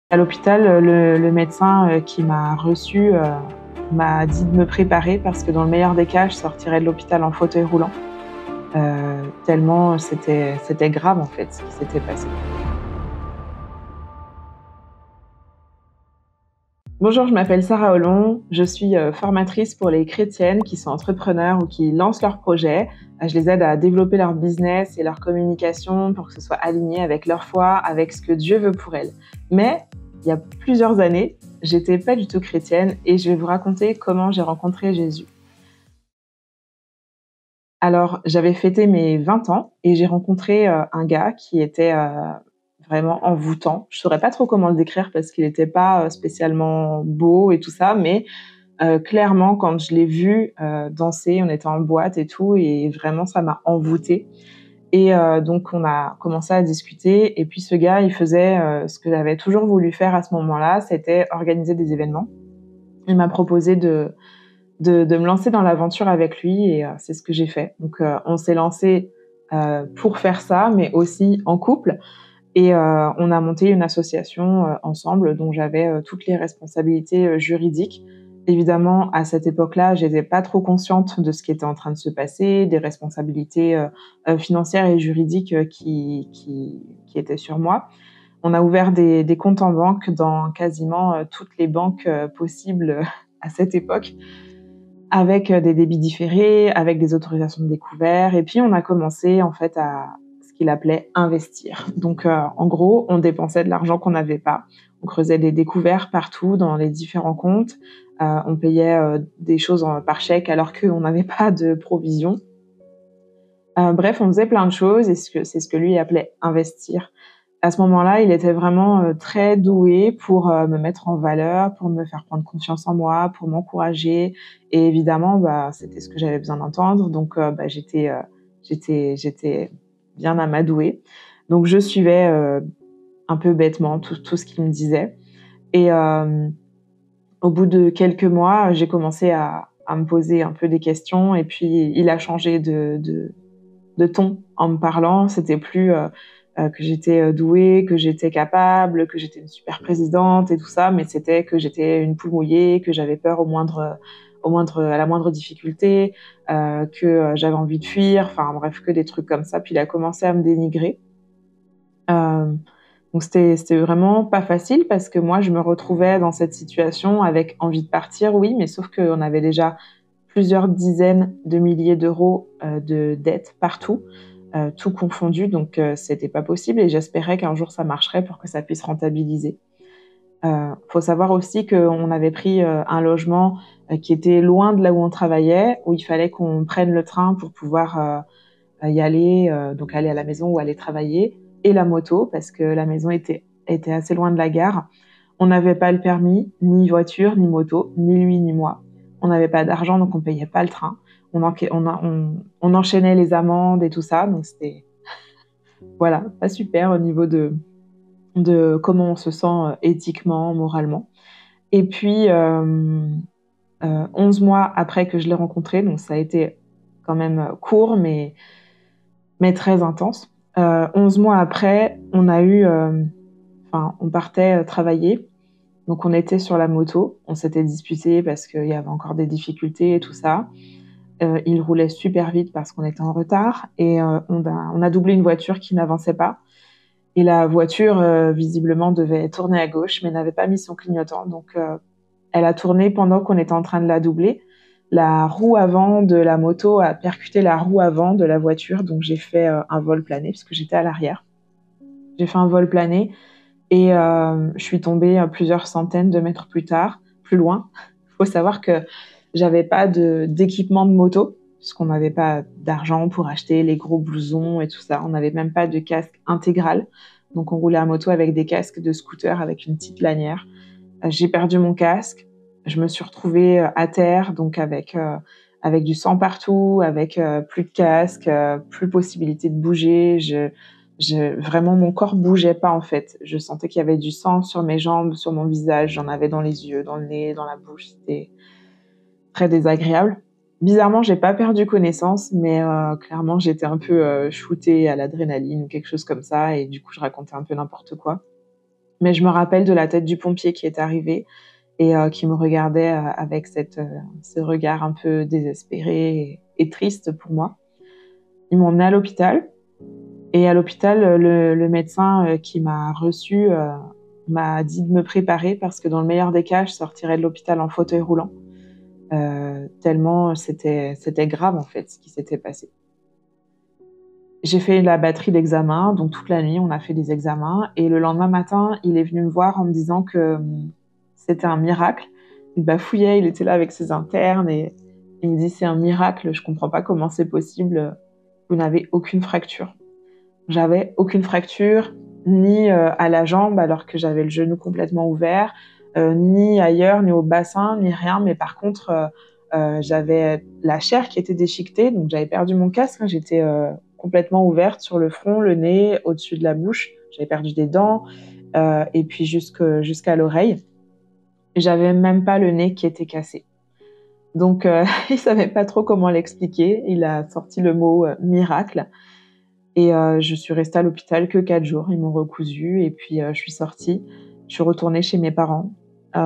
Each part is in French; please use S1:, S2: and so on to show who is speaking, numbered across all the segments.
S1: À l'hôpital, le médecin, qui m'a reçue, m'a dit de me préparer parce que dans le meilleur des cas, je sortirais de l'hôpital en fauteuil roulant, tellement c'était grave, en fait, ce qui s'était passé. Bonjour, je m'appelle Sarah Hollon, je suis, formatrice pour les chrétiennes qui sont entrepreneurs ou qui lancent leurs projets. Je les aide à développer leur business et leur communication pour que ce soit aligné avec leur foi, avec ce que Dieu veut pour elles. Mais il y a plusieurs années, j'étais pas du tout chrétienne et je vais vous raconter comment j'ai rencontré Jésus. Alors, j'avais fêté mes 20 ans et j'ai rencontré, un gars qui était, vraiment envoûtant. Je saurais pas trop comment le décrire parce qu'il était pas, spécialement beau et tout ça, mais clairement, quand je l'ai vu, danser, on était en boîte et tout et vraiment ça m'a envoûtée et donc on a commencé à discuter et puis ce gars, il faisait, ce que j'avais toujours voulu faire à ce moment-là, c'était organiser des événements. Il m'a proposé de me lancer dans l'aventure avec lui et c'est ce que j'ai fait. Donc on s'est lancés, pour faire ça, mais aussi en couple et on a monté une association, ensemble dont j'avais, toutes les responsabilités, juridiques. Évidemment, à cette époque-là, j'étais pas trop consciente de ce qui était en train de se passer, des responsabilités, financières et juridiques, qui étaient sur moi. On a ouvert des comptes en banque dans quasiment, toutes les banques, possibles, à cette époque, avec, des débits différés, avec des autorisations de découvert et puis on a commencé en fait à ce qu'il appelait investir. Donc, en gros, on dépensait de l'argent qu'on n'avait pas. On creusait des découverts partout dans les différents comptes. On payait, des choses par chèque alors qu'on n'avait pas de provision. Bref, on faisait plein de choses et c'est ce que lui appelait investir. À ce moment-là, il était vraiment, très doué pour, me mettre en valeur, pour me faire prendre confiance en moi, pour m'encourager et évidemment, bah, c'était ce que j'avais besoin d'entendre donc bah, j'étais bien amadouée. Donc je suivais, un peu bêtement tout ce qu'il me disait et au bout de quelques mois, j'ai commencé à me poser un peu des questions et puis il a changé de ton en me parlant. C'était plus que j'étais douée, que j'étais capable, que j'étais une super présidente et tout ça, mais c'était que j'étais une poule mouillée, que j'avais peur à la moindre difficulté, que j'avais envie de fuir. Enfin bref, que des trucs comme ça. Puis il a commencé à me dénigrer. Euh, donc c'était vraiment pas facile parce que moi je me retrouvais dans cette situation avec envie de partir, oui, mais sauf qu'on avait déjà plusieurs dizaines de milliers d'euros de dettes partout, tout confondu, donc c'était pas possible et j'espérais qu'un jour ça marcherait pour que ça puisse rentabiliser. Faut savoir aussi qu'on avait pris, un logement, qui était loin de là où on travaillait, où il fallait qu'on prenne le train pour pouvoir, y aller, donc aller à la maison ou aller travailler et la moto parce que la maison était assez loin de la gare. On n'avait pas le permis, ni voiture, ni moto, ni lui, ni moi. On n'avait pas d'argent, donc on payait pas le train. On enchaînait les amendes et tout ça, donc c'était voilà, pas super au niveau de comment on se sent, éthiquement, moralement. Et puis, 11 mois après que je l'ai rencontré, donc ça a été quand même, court mais très intense. 11 mois après, on a eu, on partait, travailler. Donc on était sur la moto, on s'était disputés parce qu'il y avait encore des difficultés et tout ça. Il roulait super vite parce qu'on était en retard et on a doublé une voiture qui n'avançait pas et la voiture, visiblement devait tourner à gauche mais n'avait pas mis son clignotant donc elle a tourné pendant qu'on était en train de la doubler. La roue avant de la moto a percuté la roue avant de la voiture donc j'ai fait, un vol plané parce que j'étais à l'arrière. J'ai fait un vol plané et je suis tombée, plusieurs centaines de mètres plus loin. Il faut savoir que j'avais pas d'équipement de moto, puisqu'on n'avait pas d'argent pour acheter les gros blousons et tout ça. On n'avait même pas de casque intégral. Donc on roulait à moto avec des casques de scooter avec une petite lanière. J'ai perdu mon casque. Je me suis retrouvée, à terre, donc avec du sang partout, avec, plus de casque, plus possibilité de bouger. Vraiment mon corps bougeait pas en fait. Je sentais qu'il y avait du sang sur mes jambes, sur mon visage, j'en avais dans les yeux, dans le nez, dans la bouche. C'était très désagréable. Bizarrement, j'ai pas perdu connaissance, mais clairement, j'étais un peu, shootée à l'adrénaline ou quelque chose comme ça et du coup, je racontais un peu n'importe quoi. Mais je me rappelle de la tête du pompier qui est arrivé et qui me regardait, avec ce regard un peu désespéré et triste pour moi. Ils m'ont emmenée à l'hôpital et à l'hôpital, le médecin, qui m'a reçue, m'a dit de me préparer parce que dans le meilleur des cas, je sortirais de l'hôpital en fauteuil roulant, tellement c'était grave, en fait, ce qui s'était passé. J'ai fait la batterie d'examens, donc toute la nuit, on a fait des examens et le lendemain matin, il est venu me voir en me disant que, c'était un miracle. Il bafouillait, il était là avec ses internes et il me dit: «C'est un miracle, je comprends pas comment c'est possible, vous n'avez aucune fracture». J'avais aucune fracture, ni, à la jambe alors que j'avais le genou complètement ouvert, ni ailleurs, ni au bassin, ni rien. Mais par contre, j'avais la chair qui était déchiquetée, donc j'avais perdu mon casque, hein. J'étais, complètement ouverte sur le front, le nez, au-dessus de la bouche. J'avais perdu des dents, et puis jusqu'à l'oreille. J'avais même pas le nez qui était cassé. Donc il savait pas trop comment l'expliquer. Il a sorti le mot, miracle. Et je suis restée à l'hôpital que 4 jours. Ils m'ont recousue et puis, je suis sortie. Je suis retournée chez mes parents.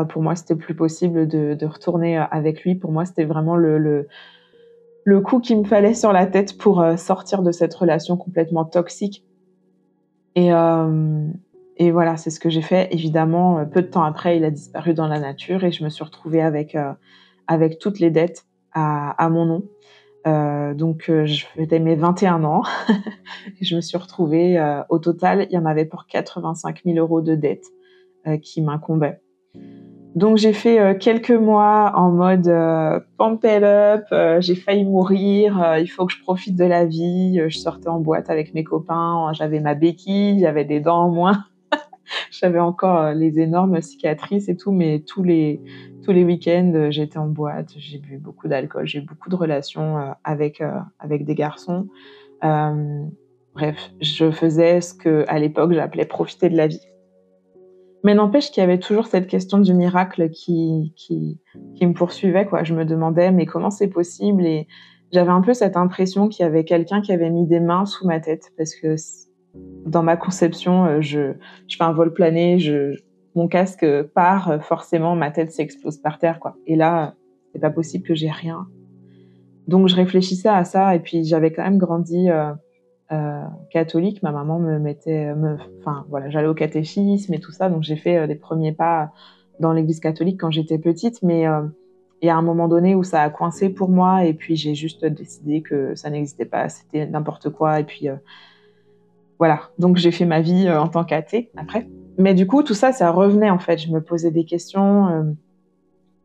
S1: Pour moi, c'était plus possible de retourner, avec lui. Pour moi, c'était vraiment le coup qu'il me fallait sur la tête pour, sortir de cette relation complètement toxique et et voilà, c'est ce que j'ai fait. Évidemment, peu de temps après, il a disparu dans la nature et je me suis retrouvée avec toutes les dettes à mon nom. Donc je fêtais mes 21 ans. Je me suis retrouvée, au total, il y en avait pour 85 000 € de dettes, qui m'incombaient. Donc j'ai fait, quelques mois en mode, pump it up, j'ai failli mourir, il faut que je profite de la vie, je sortais en boîte avec mes copains, j'avais ma béquille, j'avais des dents en moins. J'avais encore, les énormes cicatrices et tout, mais tous les week-ends, j'étais en boîte, j'ai bu beaucoup d'alcool, j'ai eu beaucoup de relations, avec des garçons. Hem, Bref, je faisais ce qu'à l'époque j'appelais profiter de la vie. Mais n'empêche qu'il y avait toujours cette question du miracle qui me poursuivait, quoi. Je me demandais: «Mais comment c'est possible?» Et j'avais un peu cette impression qu'il y avait quelqu'un qui avait mis des mains sous ma tête parce que dans ma conception, je fais un vol plané, mon casque, part, forcément ma tête s'explose par terre, quoi. Et là, c'est pas possible que j'ai rien. Donc je réfléchissais à ça et puis j'avais quand même grandi, catholique. Ma maman me mettait me enfin voilà, j'allais au catéchisme et tout ça, donc j'ai fait, les premiers pas dans l'église catholique quand j'étais petite, mais il y a un moment donné où ça a coincé pour moi et puis j'ai juste décidé que ça n'existait pas, c'était n'importe quoi et puis, voilà. Donc j'ai fait ma vie, en tant qu'athée après. Mais du coup, tout ça, ça revenait en fait. Je me posais des questions,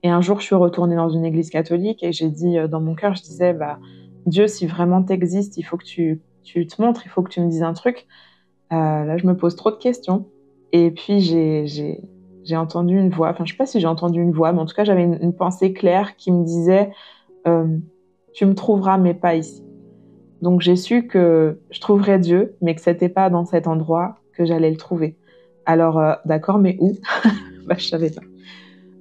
S1: et un jour, je suis retournée dans une église catholique et j'ai dit, dans mon cœur, je disais: «Bah, Dieu, si vraiment tu existes, il faut que tu te montres, il faut que tu me dises un truc. Là, je me pose trop de questions». Et puis j'ai entendu une voix, enfin, je sais pas si j'ai entendu une voix, mais en tout cas, j'avais une pensée claire qui me disait, hem: «Tu me trouveras, mais pas ici». Donc j'ai su que je trouverais Dieu, mais que c'était pas dans cet endroit que j'allais le trouver. Alors, d'accord, mais où? Bah, je savais pas.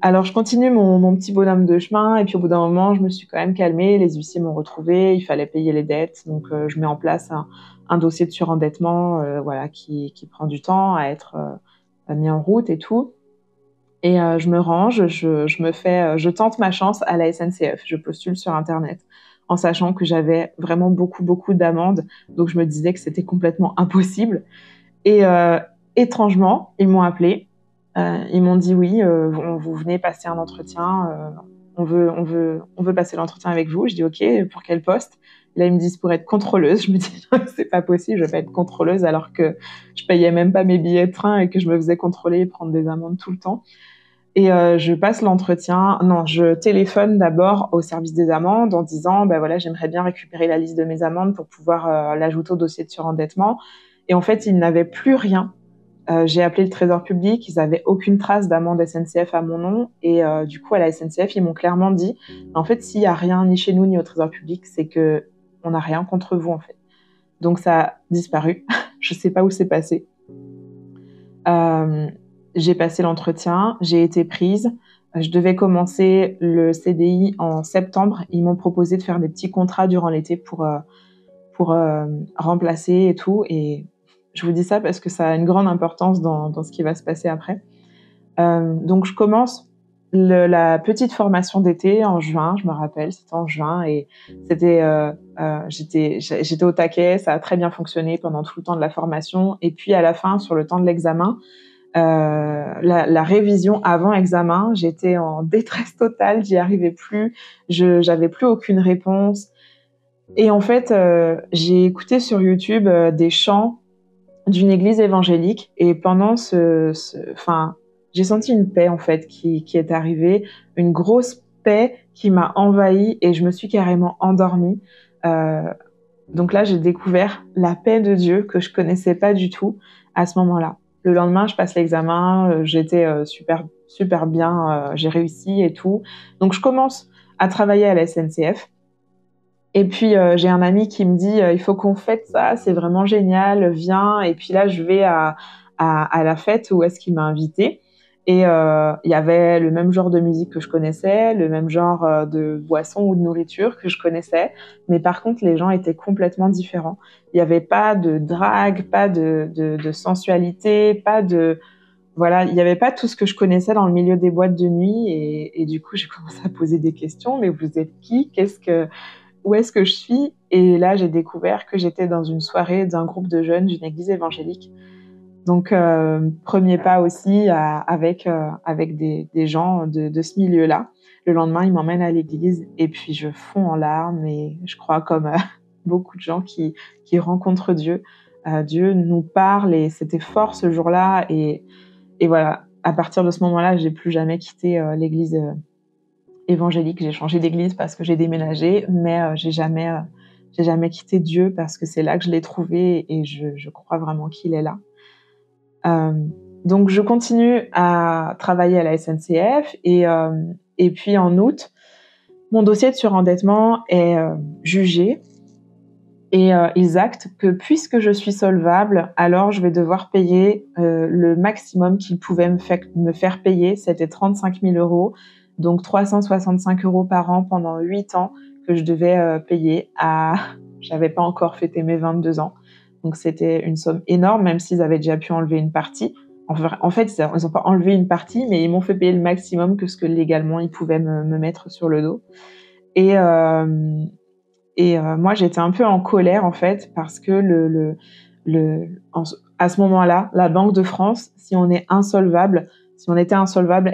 S1: Alors je continue mon petit bonhomme de chemin et puis au bout d'un moment, je me suis quand même calmée, les huissiers m'ont retrouvée, il fallait payer les dettes, donc je mets en place un dossier de surendettement, voilà, qui prend du temps à être, mis en route et tout. Et je me range, je tente ma chance à la SNCF. Je postule sur internet en sachant que j'avais vraiment beaucoup, beaucoup d'amendes, donc je me disais que c'était complètement impossible. Et étrangement, ils m'ont appelée, ils m'ont dit: «Oui, vous venez passer un entretien, on veut passer l'entretien avec vous». Je dis: «OK, pour quel poste?» Là, ils me disent: «Pour être contrôleuse». Je me dis: «Non, c'est pas possible, je vais pas être contrôleuse alors que je payais même pas mes billets de train et que je me faisais contrôler et prendre des amendes tout le temps». Et je passe l'entretien, non, je téléphone d'abord au service des amendes en disant: «Bah, voilà, j'aimerais bien récupérer la liste de mes amendes pour pouvoir, l'ajouter au dossier de surendettement». Et en fait, ils n'avaient plus rien. J'ai appelé le Trésor public, ils avaient aucune trace d'amende SNCF à mon nom et du coup, à la SNCF, ils m'ont clairement dit: «En fait, s'il y a rien ni chez nous ni au Trésor public, c'est qu'on n'a rien contre vous, en fait». Donc ça a disparu. Je sais pas où c'est passé. Hem, j'ai passé l'entretien, j'ai été prise. Je devais commencer le CDI en septembre. Ils m'ont proposé de faire des petits contrats durant l'été pour remplacer et tout. Et je vous dis ça parce que ça a une grande importance dans ce qui va se passer après. Donc je commence la petite formation d'été en juin, je me rappelle, c'était en juin et c'était, j'étais au taquet, ça a très bien fonctionné pendant tout le temps de la formation et puis à la fin, sur le temps de l'examen, la révision avant examen, j'étais en détresse totale, j'y arrivais plus, j'avais plus aucune réponse et en fait, j'ai écouté sur YouTube, des chants d'une église évangélique et pendant enfin, j'ai senti une paix en fait qui est arrivée, une grosse paix qui m'a envahie et je me suis carrément endormie. Euh, donc là, j'ai découvert la paix de Dieu que je connaissais pas du tout à ce moment-là. Le lendemain, je passe l'examen, j'étais super bien, j'ai réussi et tout. Donc je commence à travailler à la SNCF. Et puis j'ai un ami qui me dit il faut qu'on fête ça, c'est vraiment génial, viens. Et puis là je vais à la fête où est-ce qu'il m'a invitée. Et il y avait le même genre de musique que je connaissais, le même genre de boisson ou de nourriture que je connaissais, mais par contre les gens étaient complètement différents. Il n'y avait pas de drague, pas de sensualité, pas de voilà, il n'y avait pas tout ce que je connaissais dans le milieu des boîtes de nuit. Et du coup j'ai commencé à poser des questions. Mais vous êtes qui? Où est-ce que je suis? Et là, j'ai découvert que j'étais dans une soirée d'un groupe de jeunes d'une église évangélique. Donc, premier pas aussi avec des gens de ce milieu-là. Le lendemain, ils m'emmènent à l'église et puis je fonds en larmes et je crois comme beaucoup de gens qui rencontrent Dieu. Dieu nous parle et c'était fort ce jour-là. Et voilà, à partir de ce moment-là, j'ai plus jamais quitté l'église évangélique. J'ai changé d'église parce que j'ai déménagé, mais j'ai jamais quitté Dieu parce que c'est là que je l'ai trouvé et je crois vraiment qu'il est là. Donc je continue à travailler à la SNCF et puis en août, mon dossier de surendettement est jugé et ils actent que puisque je suis solvable, alors je vais devoir payer le maximum qu'ils pouvaient me faire payer, c'était 35 000 €, donc 365 € par an pendant 8 ans que je devais payer j'avais pas encore fêté mes 22 ans. Donc c'était une somme énorme, même s'ils avaient déjà pu enlever une partie. En fait, ils n'ont pas enlevé une partie, mais ils m'ont fait payer le maximum que ce que légalement ils pouvaient me mettre sur le dos. Et, moi, j'étais un peu en colère, en fait, parce que à ce moment-là, la Banque de France, si on était insolvable,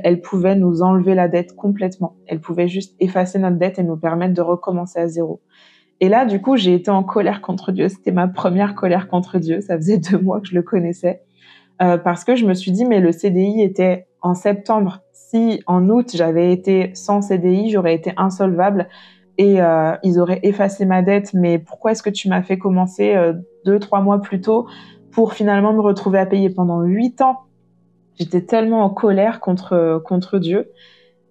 S1: elle pouvait nous enlever la dette complètement. Elle pouvait juste effacer notre dette et nous permettre de recommencer à zéro. Et là, du coup, j'ai été en colère contre Dieu. C'était ma première colère contre Dieu. Ça faisait 2 mois que je le connaissais. Parce que je me suis dit, mais le CDI était en septembre. Si en août, j'avais été sans CDI, j'aurais été insolvable et ils auraient effacé ma dette. Mais pourquoi est-ce que tu m'as fait commencer 2-3 mois plus tôt pour finalement me retrouver à payer pendant 8 ans? J'étais tellement en colère contre Dieu.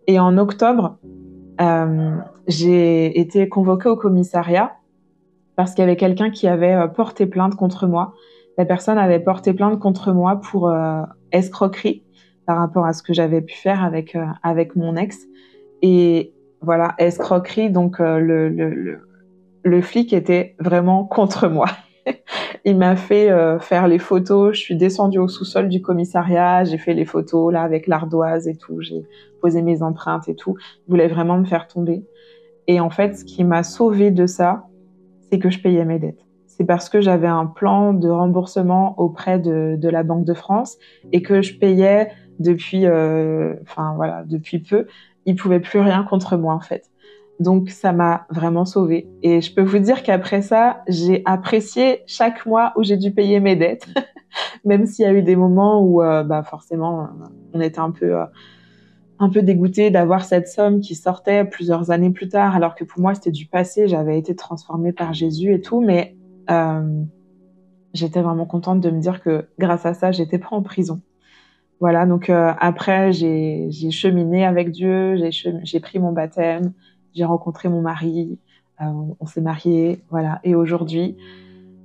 S1: Et en octobre, j'ai été convoquée au commissariat parce qu'il y avait quelqu'un qui avait porté plainte contre moi. La personne avait porté plainte contre moi pour escroquerie par rapport à ce que j'avais pu faire avec mon ex. Et voilà, escroquerie, donc le flic était vraiment contre moi. Il m'a fait faire les photos. Je suis descendue au sous-sol du commissariat. J'ai fait les photos là avec l'ardoise et tout. J'ai posé mes empreintes et tout. Il voulait vraiment me faire tomber. Et en fait, ce qui m'a sauvée de ça, c'est que je payais mes dettes. C'est parce que j'avais un plan de remboursement auprès de la Banque de France et que je payais depuis peu. Ils pouvaient plus rien contre moi, en fait. Donc, ça m'a vraiment sauvée. Et je peux vous dire qu'après ça, j'ai apprécié chaque mois où j'ai dû payer mes dettes, même s'il y a eu des moments où, forcément, on était un peu dégoûtée d'avoir cette somme qui sortait plusieurs années plus tard, alors que pour moi, c'était du passé. J'avais été transformée par Jésus et tout, mais j'étais vraiment contente de me dire que grâce à ça, j'étais pas en prison. Voilà, donc après, j'ai cheminé avec Dieu, j'ai pris mon baptême, j'ai rencontré mon mari, on s'est mariés, voilà. Et aujourd'hui,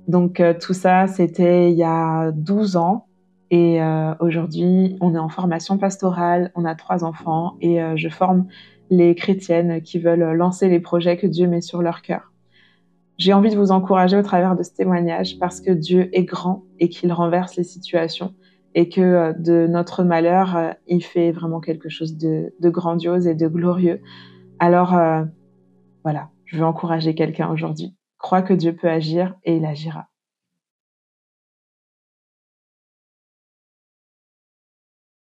S1: donc tout ça, c'était il y a 12 ans. Et aujourd'hui, on est en formation pastorale, on a 3 enfants et je forme les chrétiennes qui veulent lancer les projets que Dieu met sur leur cœur. J'ai envie de vous encourager au travers de ce témoignage parce que Dieu est grand et qu'il renverse les situations et que de notre malheur, il fait vraiment quelque chose de grandiose et de glorieux. Alors voilà, je veux encourager quelqu'un aujourd'hui. Crois que Dieu peut agir et il agira.